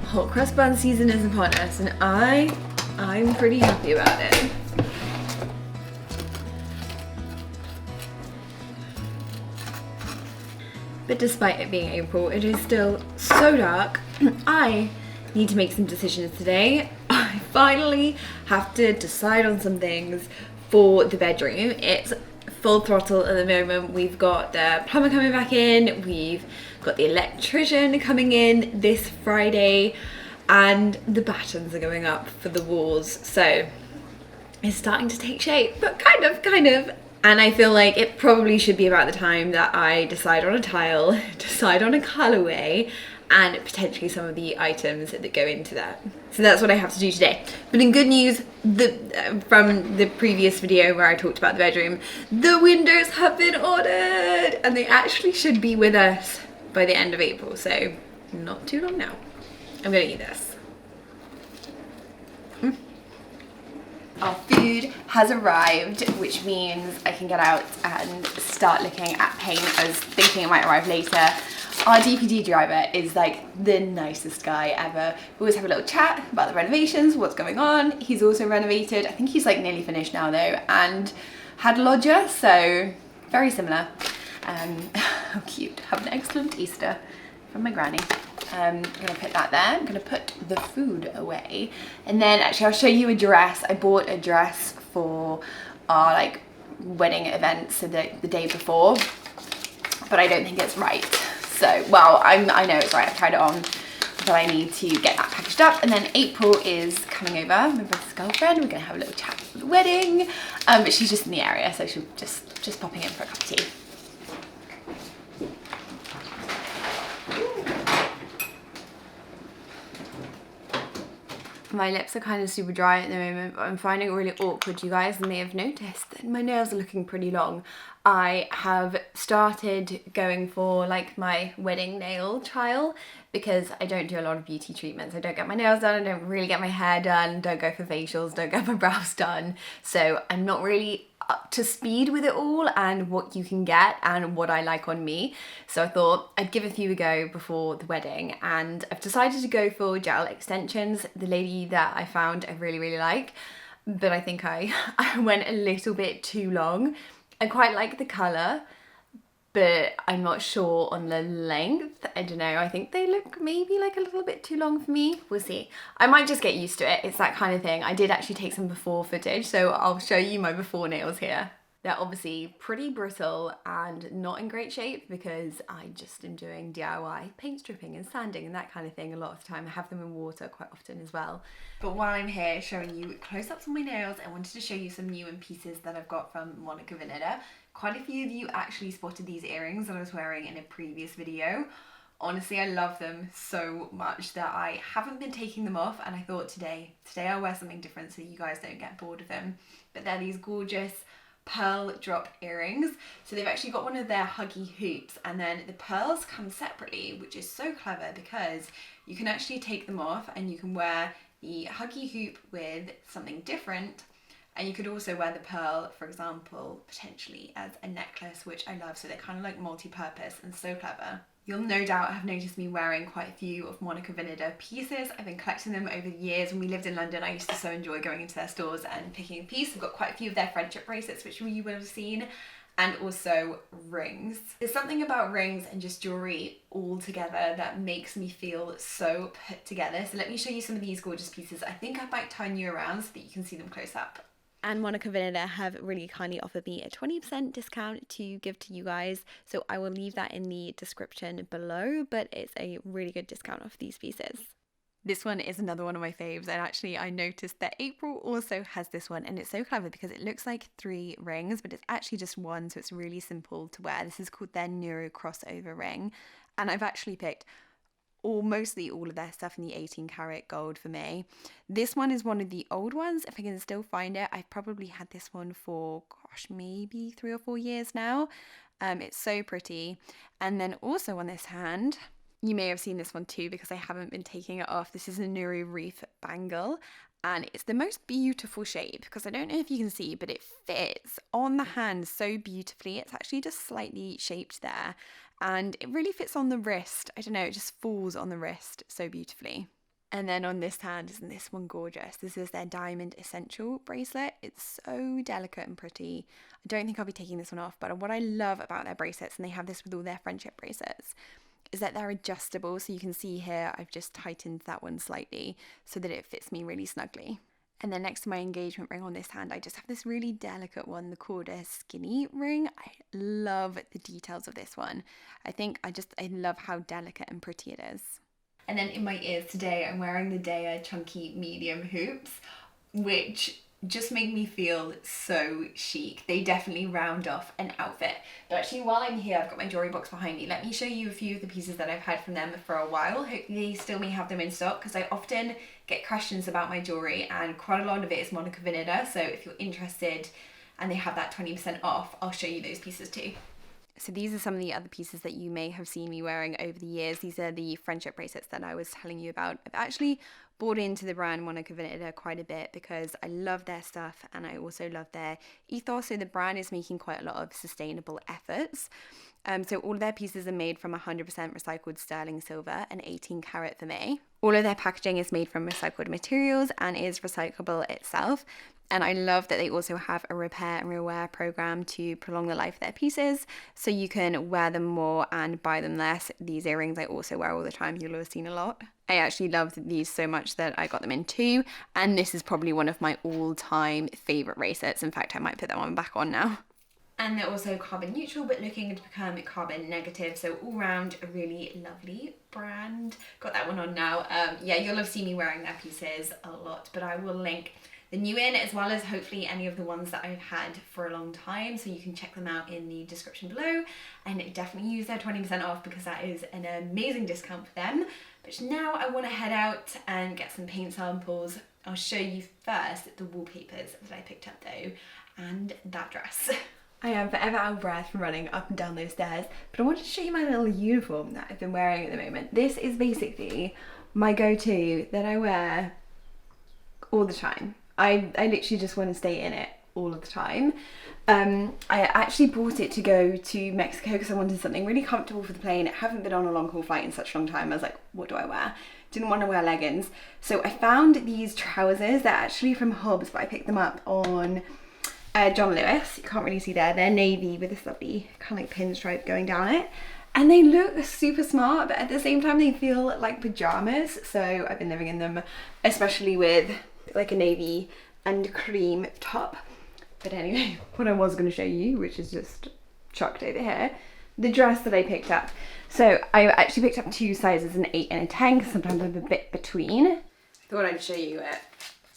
hot cross bun season is upon us, and I'm pretty happy about it. But despite it being April, it is still so dark. I need to make some decisions today. I finally have to decide on some things for the bedroom. It's full throttle at the moment. We've got the plumber coming back in, we've got the electrician coming in this Friday, and the battens are going up for the walls. So it's starting to take shape, but kind of. And I feel like it probably should be about the time that I decide on a tile, decide on a colorway, and potentially some of the items that go into that. So that's what I have to do today. But in good news, from the previous video where I talked about the bedroom, the windows have been ordered, and they actually should be with us by the end of April, so not too long now. I'm gonna eat this. Our food has arrived, which means I can get out and start looking at paint. I was thinking it might arrive later. Our DPD driver is like the nicest guy ever. We always have a little chat about the renovations, what's going on. He's also renovated. I think he's like nearly finished now though, and had a lodger, so very similar. How cute. Have an excellent Easter from my granny. I'm gonna put that there. I'm gonna put the food away, and then actually I'll show you a dress. I bought a dress for our like wedding event, so the day before, but I don't think it's right. So, well, I know it's right. I've tried it on, but I need to get that packaged up. And then April is coming over, my brother's girlfriend. We're gonna have a little chat for the wedding, but she's just in the area, so she'll just popping in for a cup of tea. My lips are kind of super dry at the moment, but I'm finding it really awkward. You guys may have noticed that my nails are looking pretty long. I have started going for like my wedding nail trial because I don't do a lot of beauty treatments. I don't get my nails done, I don't really get my hair done, don't go for facials, don't get my brows done. So I'm not really up to speed with it all and what you can get and what I like on me. So I thought I'd give a few a go before the wedding, and I've decided to go for gel extensions. The lady that I found I really like, but I think I went a little bit too long. I quite like the colour, but I'm not sure on the length. I don't know, I think they look maybe like a little bit too long for me. We'll see. I might just get used to it. It's that kind of thing. I did actually take some before footage, so I'll show you my before nails here. They're obviously pretty brittle and not in great shape because I just am doing DIY paint stripping and sanding and that kind of thing a lot of the time. I have them in water quite often as well. But while I'm here showing you close-ups on my nails, I wanted to show you some new pieces that I've got from Monica Vinader. Quite a few of you actually spotted these earrings that I was wearing in a previous video. Honestly, I love them so much that I haven't been taking them off, and I thought today I'll wear something different so you guys don't get bored of them. But they're these gorgeous pearl drop earrings. So they've actually got one of their huggy hoops, and then the pearls come separately, which is so clever because you can actually take them off and you can wear the huggy hoop with something different. And you could also wear the pearl, for example, potentially as a necklace, which I love. So they're kind of like multi-purpose and so clever. You'll no doubt have noticed me wearing quite a few of Monica Vinader pieces. I've been collecting them over the years. When we lived in London, I used to so enjoy going into their stores and picking a piece. I've got quite a few of their friendship bracelets, which you would have seen, and also rings. There's something about rings and just jewelry all together that makes me feel so put together. So let me show you some of these gorgeous pieces. I think I might turn you around so that you can see them close up. And Monica Vinader have really kindly offered me a 20% discount to give to you guys, so I will leave that in the description below, but it's a really good discount off these pieces. This one is another one of my faves, and actually I noticed that April also has this one, and it's so clever because it looks like 3 rings, but it's actually just one, so it's really simple to wear. This is called their Neuro Crossover ring, and I've actually picked mostly all of their stuff in the 18 karat gold for me. This one is one of the old ones, if I can still find it. I've probably had this one for, gosh, maybe 3 or 4 years now. It's so pretty. And then also on this hand, you may have seen this one too because I haven't been taking it off. This is a Nuru Reef bangle, and it's the most beautiful shape because I don't know if you can see, but it fits on the hand so beautifully. It's actually just slightly shaped there, and it really fits on the wrist. I don't know, it just falls on the wrist so beautifully. And then on this hand, isn't this one gorgeous? This is their Diamond Essential bracelet. It's so delicate and pretty. I don't think I'll be taking this one off, but what I love about their bracelets, and they have this with all their friendship bracelets, is that they're adjustable. So you can see here, I've just tightened that one slightly so that it fits me really snugly. And then next to my engagement ring on this hand, I just have this really delicate one, the Corda Skinny ring. I love the details of this one. I love how delicate and pretty it is. And then in my ears today, I'm wearing the Daya Chunky Medium hoops, which just make me feel so chic. They definitely round off an outfit. But actually, while I'm here, I've got my jewelry box behind me. Let me show you a few of the pieces that I've had from them for a while. Hopefully they still may have them in stock, because I often get questions about my jewelry and quite a lot of it is Monica Vinader. So if you're interested and they have that 20% off, I'll show you those pieces too. So these are some of the other pieces that you may have seen me wearing over the years. These are the friendship bracelets that I was telling you about. I've actually bought into the brand Monica Vinader quite a bit because I love their stuff and I also love their ethos. So the brand is making quite a lot of sustainable efforts. So all of their pieces are made from 100% recycled sterling silver and 18 karat vermeil. All of their packaging is made from recycled materials and is recyclable itself. And I love that they also have a repair and rewear program to prolong the life of their pieces, so you can wear them more and buy them less. These earrings I also wear all the time. You'll have seen a lot. I actually love these so much that I got them in two, and this is probably one of my all-time favorite bracelets. In fact, I might put that one back on now. And they're also carbon neutral, but looking to become carbon negative. So all round a really lovely brand. Got that one on now. Yeah, you'll have seen me wearing their pieces a lot, but I will link the new in as well as hopefully any of the ones that I've had for a long time, so you can check them out in the description below and definitely use their 20% off because that is an amazing discount for them. But now I want to head out and get some paint samples. I'll show you first the wallpapers that I picked up though, and that dress. I am forever out of breath from running up and down those stairs, but I wanted to show you my little uniform that I've been wearing at the moment. This is basically my go-to that I wear all the time. I literally just want to stay in it all of the time. I actually bought it to go to Mexico because I wanted something really comfortable for the plane. I haven't been on a long haul flight in such a long time. I was like, what do I wear? Didn't want to wear leggings. So I found these trousers. They're actually from Hobbs, but I picked them up on John Lewis. You can't really see there. They're navy with this lovely kind of like pinstripe going down it. And they look super smart, but at the same time they feel like pajamas. So I've been living in them, especially with like a navy and cream top. But anyway, what I was going to show you, which is just chucked over here, the dress that I picked up. So I actually picked up two sizes, an 8 and a 10, because sometimes I'm a bit between. I thought I'd show you it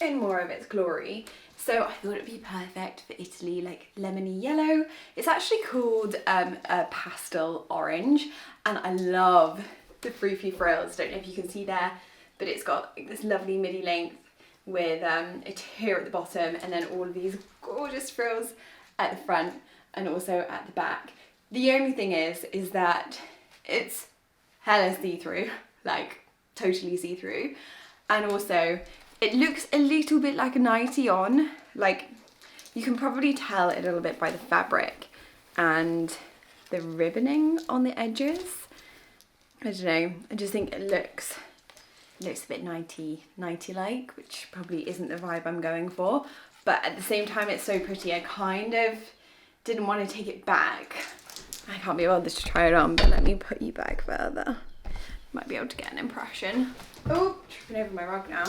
in more of its glory. So I thought it'd be perfect for Italy, like lemony yellow. It's actually called a pastel orange, and I love the froofy frills. Don't know if you can see there, but it's got like this lovely midi length with a tier at the bottom and then all of these gorgeous frills at the front and also at the back. The only thing is that it's hella see-through, like totally see-through, and also it looks a little bit like a nightie on. Like you can probably tell a little bit by the fabric and the ribboning on the edges. I don't know, I just think it looks a bit nighty-like, which probably isn't the vibe I'm going for, but at the same time it's so pretty. I kind of didn't want to take it back. I can't be bothered to try it on, but let me put you back further. Might be able to get an impression. Oh, tripping over my rug now.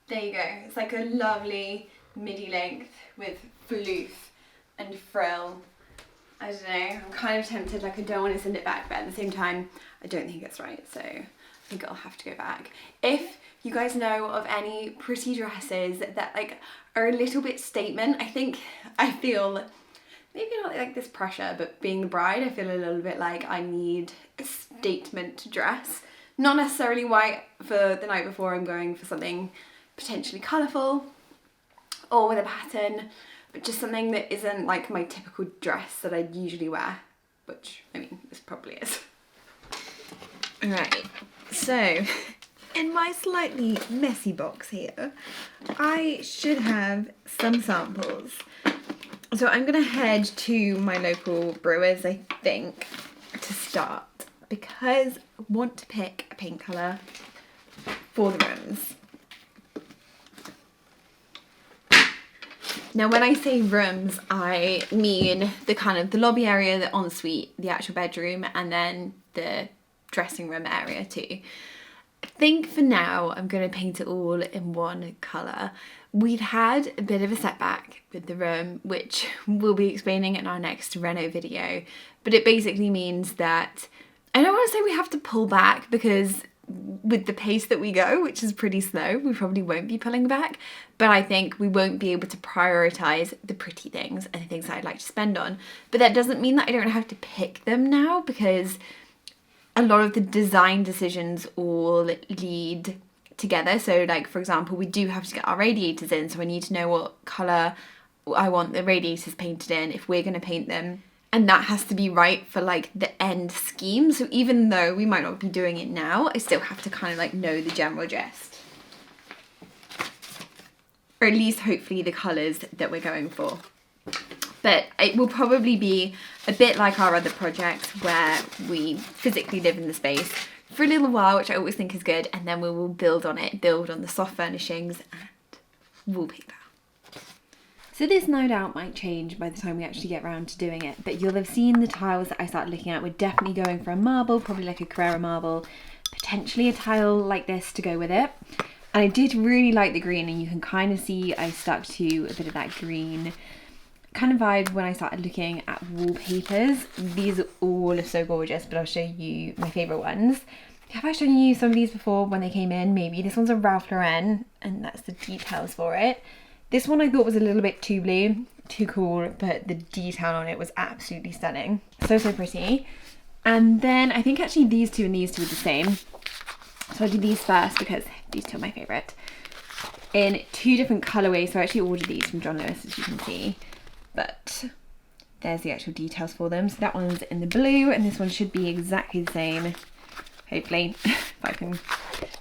There you go. It's like a lovely midi length with floof and frill. I don't know, I'm kind of tempted, like I don't want to send it back, but at the same time I don't think it's right, so I think I'll have to go back. If you guys know of any pretty dresses that like are a little bit statement, I feel maybe not like this pressure, but being the bride I feel a little bit like I need a statement dress. Not necessarily white for the night before, I'm going for something potentially colourful or with a pattern, but just something that isn't like my typical dress that I usually wear, which, I mean, this probably is. Right, so in my slightly messy box here, I should have some samples. So I'm gonna head to my local brewers, I think, to start, because I want to pick a paint colour for the rooms. Now when I say rooms, I mean the kind of the lobby area, the ensuite, the actual bedroom, and then the dressing room area too. I think for now I'm going to paint it all in one colour. We'd had a bit of a setback with the room, which we'll be explaining in our next reno video, but it basically means that I don't want to say we have to pull back, because with the pace that we go, which is pretty slow, we probably won't be pulling back, but I think we won't be able to prioritise the pretty things and the things that I'd like to spend on. But that doesn't mean that I don't have to pick them now, because a lot of the design decisions all lead together. So like, for example, we do have to get our radiators in, so I need to know what colour I want the radiators painted in if we're going to paint them. And that has to be right for like the end scheme. So even though we might not be doing it now, I still have to kind of like know the general gist. Or at least hopefully the colours that we're going for. But it will probably be a bit like our other projects where we physically live in the space for a little while, which I always think is good, and then we will build on it, build on the soft furnishings and wallpaper. So this no doubt might change by the time we actually get around to doing it, but you'll have seen the tiles that I started looking at. We're definitely going for a marble, probably like a Carrera marble, potentially a tile like this to go with it. And I did really like the green, and you can kind of see I stuck to a bit of that green kind of vibe when I started looking at wallpapers. These are all so gorgeous, but I'll show you my favourite ones. Have I shown you some of these before when they came in? Maybe. This one's a Ralph Lauren, and that's the details for it. This one I thought was a little bit too blue, too cool, but the detail on it was absolutely stunning. So, so pretty. And then I think actually these two and these two are the same. So I'll do these first because these two are my favourite. In two different colourways, so I actually ordered these from John Lewis, as you can see. But there's the actual details for them. So that one's in the blue, and this one should be exactly the same. Hopefully, if I can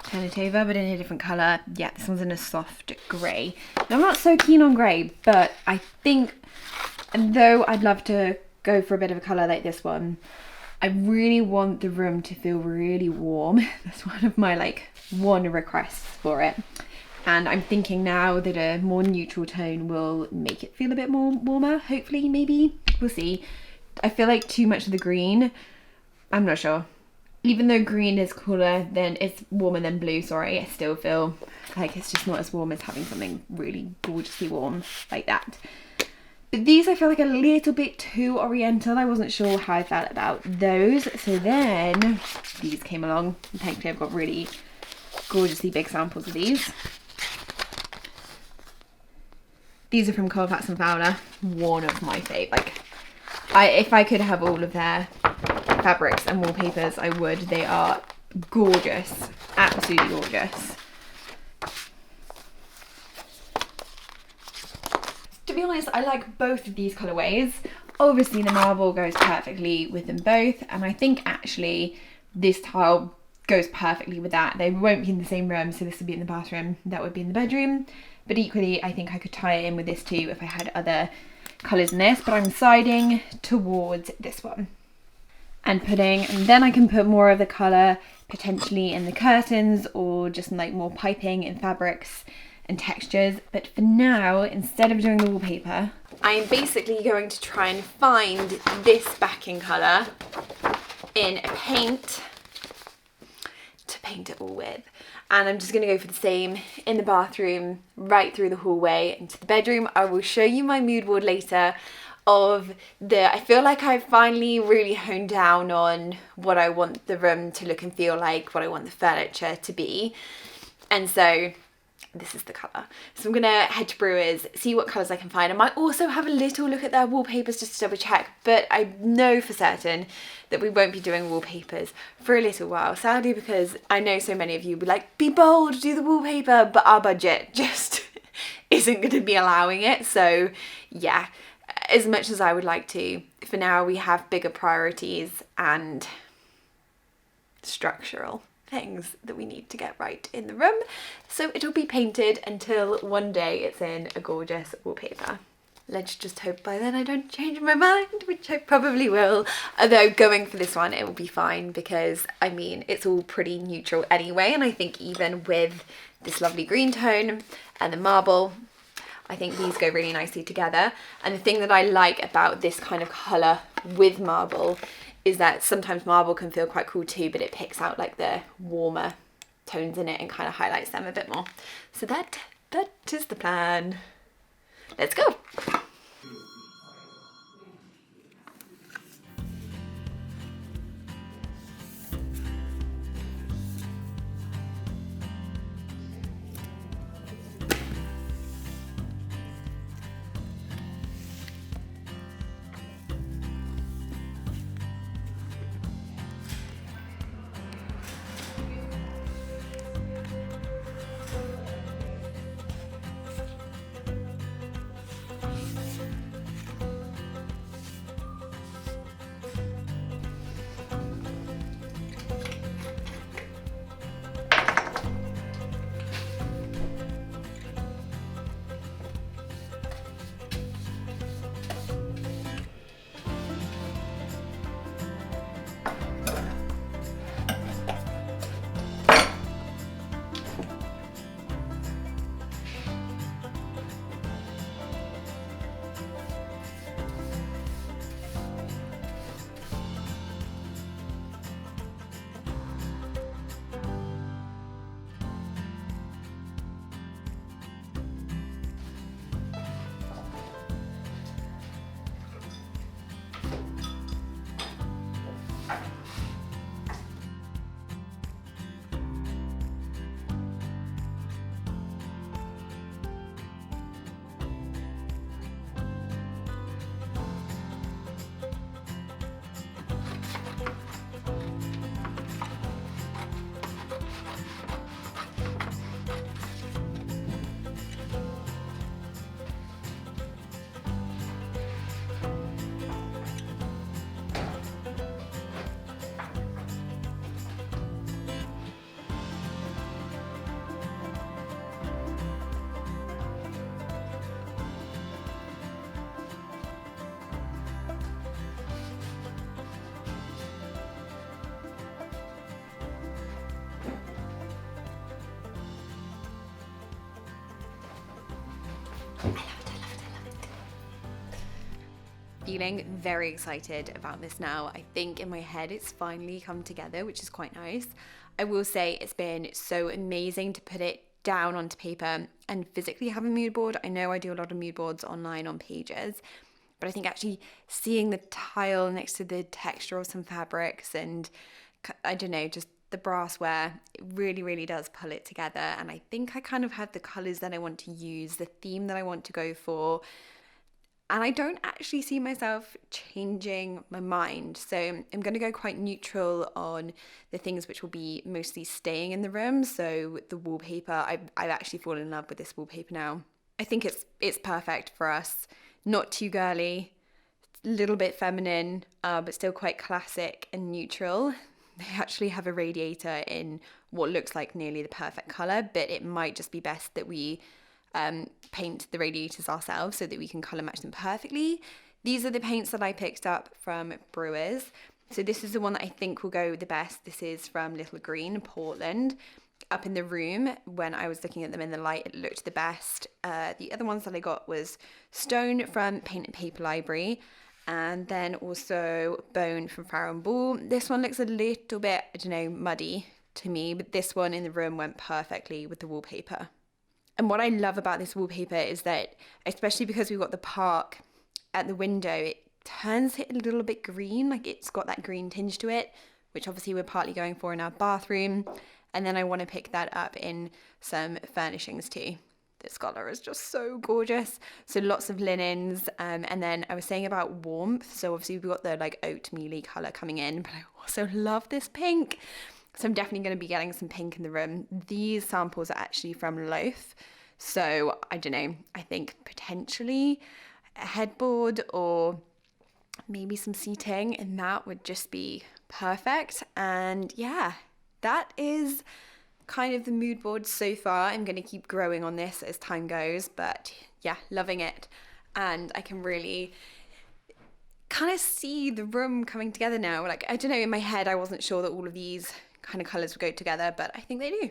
turn it over, but in a different colour. Yeah, this one's in a soft grey. Now, I'm not so keen on grey, but I think, and though I'd love to go for a bit of a colour like this one, I really want the room to feel really warm. That's one of my one requests for it. And I'm thinking now that a more neutral tone will make it feel a bit more warmer. Hopefully, maybe. We'll see. I feel like too much of the green. I'm not sure. Even though green is cooler than, it's warmer than blue, sorry, I still feel like it's just not as warm as having something really gorgeously warm like that. But these I feel like a little bit too oriental. I wasn't sure how I felt about those. So then these came along, and thankfully I've got really gorgeously big samples of these. These are from Colfax and Fowler, one of my favourite. If I could have all of their fabrics and wallpapers, I would. They are gorgeous, absolutely gorgeous. To be honest, I like both of these colourways. Obviously the marble goes perfectly with them both, and I think actually this tile goes perfectly with that. They won't be in the same room, so this would be in the bathroom, that would be in the bedroom. But equally, I think I could tie it in with this too if I had other colours in this, but I'm siding towards this one. And then I can put more of the colour potentially in the curtains, or just like more piping in fabrics and textures. But for now, instead of doing the wallpaper, I'm basically going to try and find this backing colour in a paint to paint it all with. And I'm just going to go for the same in the bathroom, right through the hallway into the bedroom. I will show you my mood board later I feel like I've finally really honed down on what I want the room to look and feel like, what I want the furniture to be. And so this is the colour. So I'm going to head to Brewers, see what colours I can find. I might also have a little look at their wallpapers just to double check, but I know for certain that we won't be doing wallpapers for a little while, sadly, because I know so many of you would like, be bold, do the wallpaper, but our budget just isn't going to be allowing it. So yeah, as much as I would like to, for now we have bigger priorities and structural things that we need to get right in the room. So it'll be painted until one day it's in a gorgeous wallpaper. Let's just hope by then I don't change my mind, which I probably will. Although going for this one, it will be fine because, I mean, it's all pretty neutral anyway. And I think even with this lovely green tone and the marble, I think these go really nicely together. And the thing that I like about this kind of colour with marble is that sometimes marble can feel quite cool too, but it picks out like the warmer tones in it and kind of highlights them a bit more. So that is the plan. Let's go. Feeling very excited about this now. I think in my head it's finally come together, which is quite nice. I will say it's been so amazing to put it down onto paper and physically have a mood board. I know I do a lot of mood boards online on pages, but I think actually seeing the tile next to the texture of some fabrics and I don't know, just the brassware, it really, really does pull it together. And I think I kind of have the colours that I want to use, the theme that I want to go for. And I don't actually see myself changing my mind. So I'm going to go quite neutral on the things which will be mostly staying in the room. So the wallpaper, I've actually fallen in love with this wallpaper now. I think it's perfect for us. Not too girly, a little bit feminine, but still quite classic and neutral. They actually have a radiator in what looks like nearly the perfect colour, but it might just be best that we paint the radiators ourselves so that we can colour match them perfectly. These are the paints that I picked up from Brewers. So this is the one that I think will go the best. This is from Little Green, Portland. Up in the room, when I was looking at them in the light, it looked the best. The other ones that I got was Stone from Paint and Paper Library, and then also Bone from Farrow & Ball. This one looks a little bit, I don't know, muddy to me, but this one in the room went perfectly with the wallpaper. And what I love about this wallpaper is that, especially because we've got the park at the window, it turns it a little bit green, like it's got that green tinge to it, which obviously we're partly going for in our bathroom. And then I want to pick that up in some furnishings too. This colour is just so gorgeous. So lots of linens. And then I was saying about warmth. So obviously we've got the like oatmeal-y colour coming in, but I also love this pink. So I'm definitely going to be getting some pink in the room. These samples are actually from Loaf. So I don't know, I think potentially a headboard or maybe some seating, and that would just be perfect. And yeah, that is kind of the mood board so far. I'm going to keep growing on this as time goes, but yeah, loving it. and I can really kind of see the room coming together now. Like, I don't know, in my head I wasn't sure that all of these kind of colours would go together, but I think they do.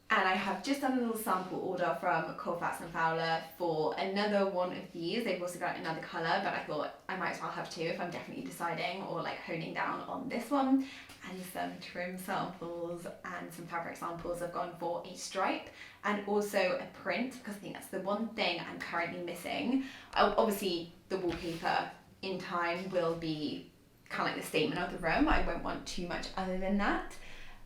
And I have just done a little sample order from Colfax and Fowler for another one of these. They've also got another colour, but I thought I might as well have two if I'm definitely deciding or like honing down on this one. And some trim samples and some fabric samples. I've gone for a stripe and also a print, because I think that's the one thing I'm currently missing. Obviously the wallpaper in time will be kind of like the statement of the room. I won't want too much other than that,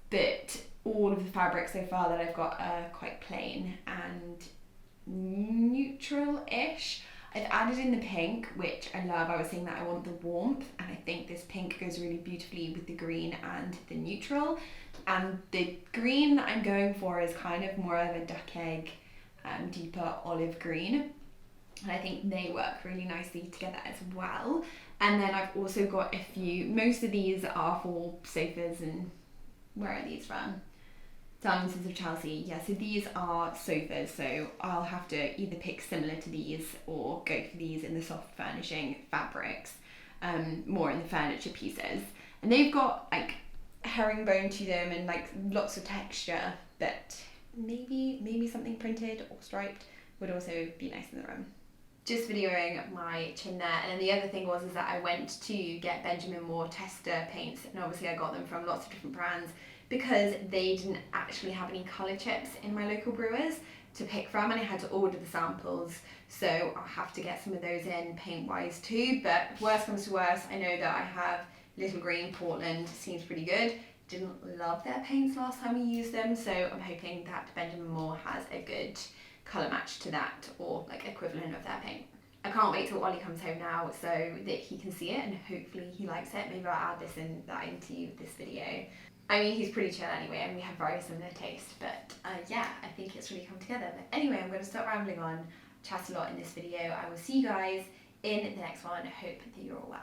but all of the fabrics so far that I've got are quite plain and neutral-ish. I've added in the pink, which I love. I was saying that I want the warmth, and I think this pink goes really beautifully with the green and the neutral. And the green I'm going for is kind of more of a duck egg, deeper olive green. And I think they work really nicely together as well. And then I've also got a few, most of these are for sofas, and where are these from? Diamonds of Chelsea. Yeah, so these are sofas, so I'll have to either pick similar to these or go for these in the soft furnishing fabrics, more in the furniture pieces. And they've got like herringbone to them and like lots of texture, but maybe something printed or striped would also be nice in the room. Just videoing my chin there. And then the other thing was that I went to get Benjamin Moore tester paints, and obviously I got them from lots of different brands because they didn't actually have any colour chips in my local brewers to pick from, and I had to order the samples, so I'll have to get some of those in paint wise too. But worst comes to worst, I know that I have Little Green Portland, seems pretty good. Didn't love their paints last time we used them, so I'm hoping that Benjamin Moore has a good colour match to that, or like equivalent of their paint. I can't wait till Ollie comes home now so that he can see it and hopefully he likes it. Maybe I'll add that into this video. I mean, he's pretty chill anyway, and we have very similar taste, but yeah, I think it's really come together. But anyway, I'm going to stop rambling on, chat a lot in this video. I will see you guys in the next one. I hope that you're all well.